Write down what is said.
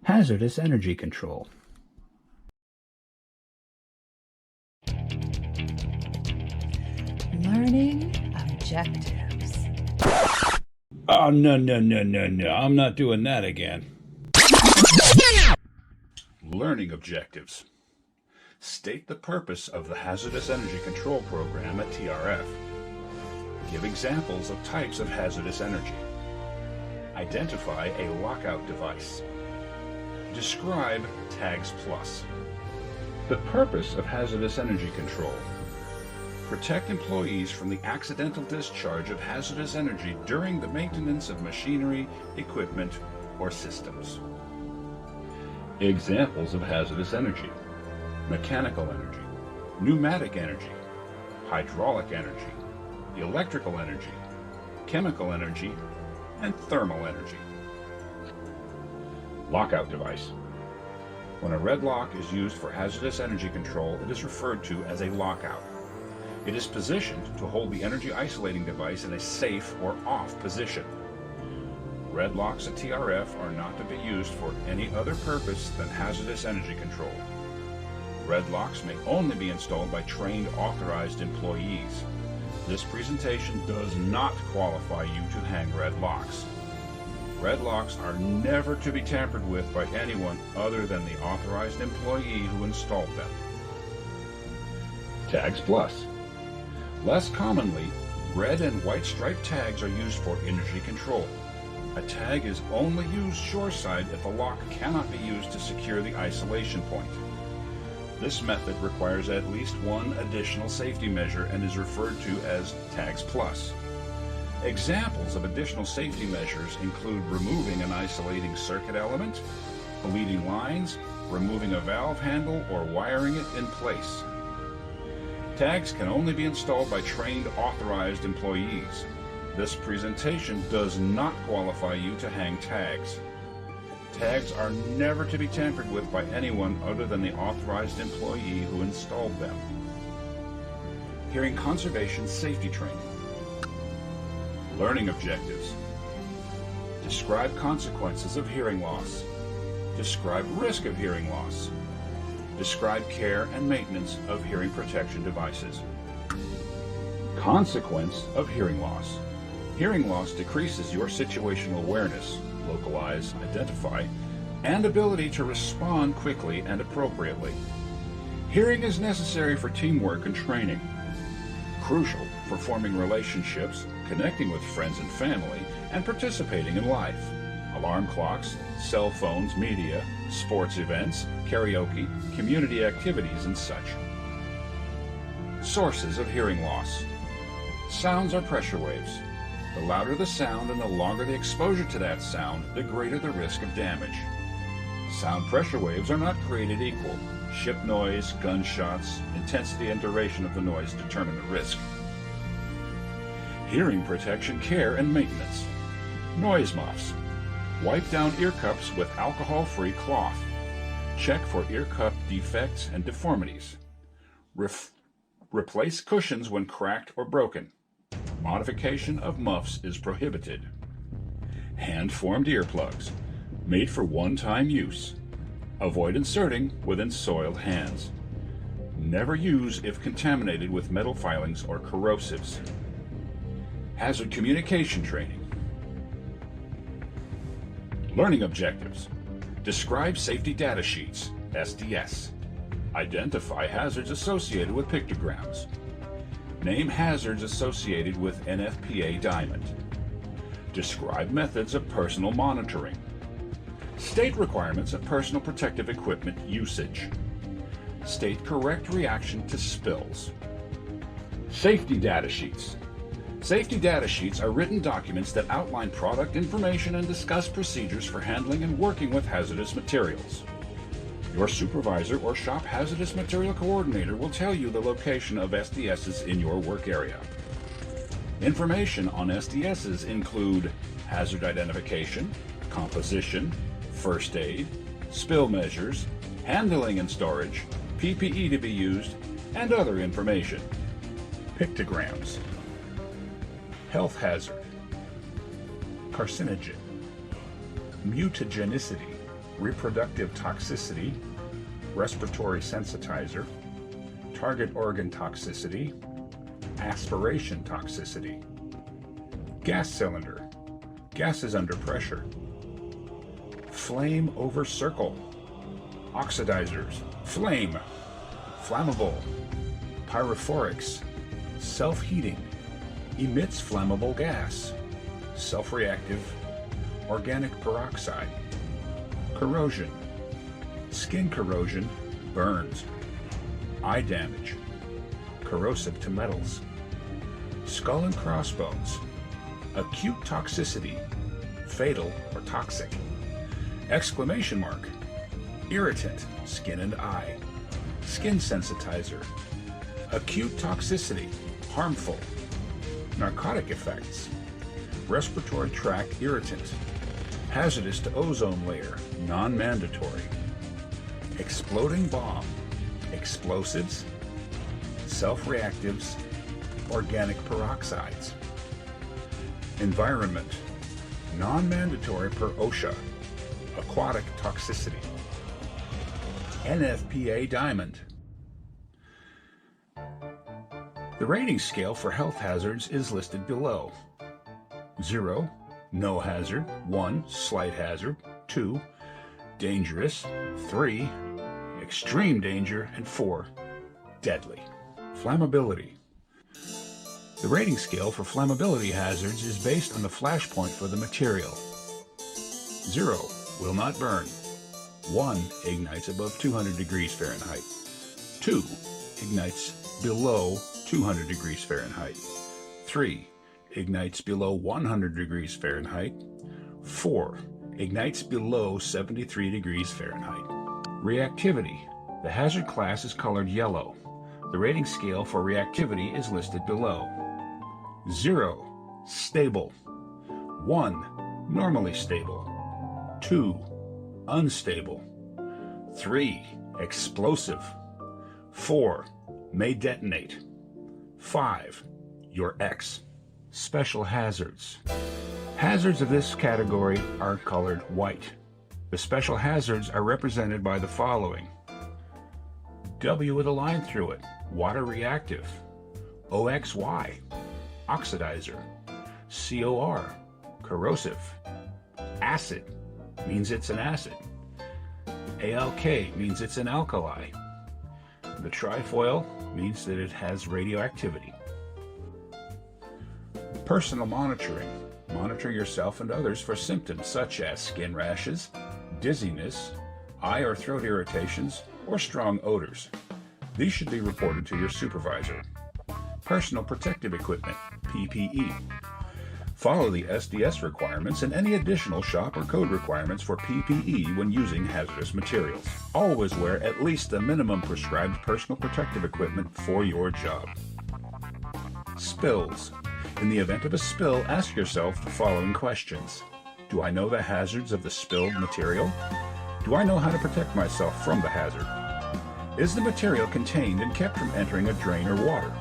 Hazardous energy control. Learning objectives. Oh, no, no, no, no, no. I'm not doing that again. Learning objectives. State the purpose of the Hazardous Energy Control Program at TRF. Give examples of types of hazardous energy. Identify a lockout device. Describe TAGS Plus. The purpose of hazardous energy control. Protect employees from the accidental discharge of hazardous energy during the maintenance of machinery, equipment, or systems. Examples of hazardous energy: mechanical energy, pneumatic energy, hydraulic energy, electrical energy, chemical energy, and thermal energy. Lockout device. When a red lock is used for hazardous energy control, it is referred to as a lockout. It is positioned to hold the energy isolating device in a safe or off position. Red locks at TRF are not to be used for any other purpose than hazardous energy control. Red locks may only be installed by trained authorized employees. This presentation does not qualify you to hang red locks. Red locks are never to be tampered with by anyone other than the authorized employee who installed them. TAGS Plus. Less commonly, red and white striped tags are used for energy control. A tag is only used shoreside if a lock cannot be used to secure the isolation point. This method requires at least one additional safety measure and is referred to as TAGS Plus. Examples of additional safety measures include removing an isolating circuit element, bleeding lines, removing a valve handle, or wiring it in place. Tags can only be installed by trained authorized employees. This presentation does not qualify you to hang tags. Tags are never to be tampered with by anyone other than the authorized employee who installed them. Hearing conservation safety training. Learning objectives. Describe consequences of hearing loss. Describe risk of hearing loss. Describe care and maintenance of hearing protection devices. Consequence of hearing loss. Hearing loss decreases your situational awareness, localize, identify, and ability to respond quickly and appropriately. Hearing is necessary for teamwork and training. Crucial for forming relationships, connecting with friends and family, and participating in life. Alarm clocks, cell phones, media, sports events, karaoke, community activities, and such. Sources of hearing loss. Sounds are pressure waves. The louder the sound and the longer the exposure to that sound, the greater the risk of damage. Sound pressure waves are not created equal. Ship noise, gunshots, intensity and duration of the noise determine the risk. Hearing protection care and maintenance. Noise muffs. Wipe down ear cups with alcohol-free cloth. Check for ear cup defects and deformities. Replace cushions when cracked or broken. Modification of muffs is prohibited. Hand-formed earplugs, made for one-time use. Avoid inserting within soiled hands. Never use if contaminated with metal filings or corrosives. Hazard communication training. Learning objectives. Describe safety data sheets, SDS. Identify hazards associated with pictograms. Name hazards associated with NFPA diamond. Describe methods of personal monitoring. State requirements of personal protective equipment usage. State correct reaction to spills. Safety data sheets. Safety data sheets are written documents that outline product information and discuss procedures for handling and working with hazardous materials. Your supervisor or shop hazardous material coordinator will tell you the location of SDSs in your work area. Information on SDSs include hazard identification, composition, first aid, spill measures, handling and storage, PPE to be used, and other information. Pictograms. Health hazard. Carcinogen. Mutagenicity. reproductive toxicity, respiratory sensitizer, target organ toxicity, aspiration toxicity, gas cylinder, gases under pressure, flame over circle, oxidizers, flame, flammable, pyrophorics, self-heating, emits flammable gas, self-reactive, organic peroxide, corrosion, skin corrosion, burns, eye damage, corrosive to metals, skull and crossbones, acute toxicity, fatal or toxic, exclamation mark, irritant, skin and eye, skin sensitizer, acute toxicity, harmful, narcotic effects, respiratory tract irritant, hazardous to ozone layer, non-mandatory, exploding bomb, explosives, self-reactives, organic peroxides, environment, non-mandatory per OSHA, aquatic toxicity, NFPA diamond. The rating scale for health hazards is listed below. 0, no hazard. 1, slight hazard. 2, dangerous. 3, extreme danger. And 4, deadly. Flammability. The rating scale for flammability hazards is based on the flash point for the material. 0, will not burn. 1, ignites above 200 degrees Fahrenheit. 2, ignites below 200 degrees Fahrenheit. 3, ignites below 100 degrees Fahrenheit. 4, ignites below 73 degrees Fahrenheit. Reactivity. The hazard class is colored yellow. The rating scale for reactivity is listed below. 0, stable. 1, normally stable. 2, unstable. 3, explosive. 4, may detonate. 5, your ex. Special hazards. Hazards of this category are colored white. The special hazards are represented by the following. W with a line through it, water reactive. OXY, oxidizer. COR, corrosive. Acid means it's an acid. ALK means it's an alkali. The trifoil means that it has radioactivity. Personal monitoring. Monitor yourself and others for symptoms such as skin rashes, dizziness, eye or throat irritations, or strong odors. These should be reported to your supervisor. Personal protective equipment, PPE. Follow the SDS requirements and any additional shop or code requirements for PPE when using hazardous materials. Always wear at least the minimum prescribed personal protective equipment for your job. Spills. In the event of a spill, ask yourself the following questions. Do I know the hazards of the spilled material? Do I know how to protect myself from the hazard? Is the material contained and kept from entering a drain or water?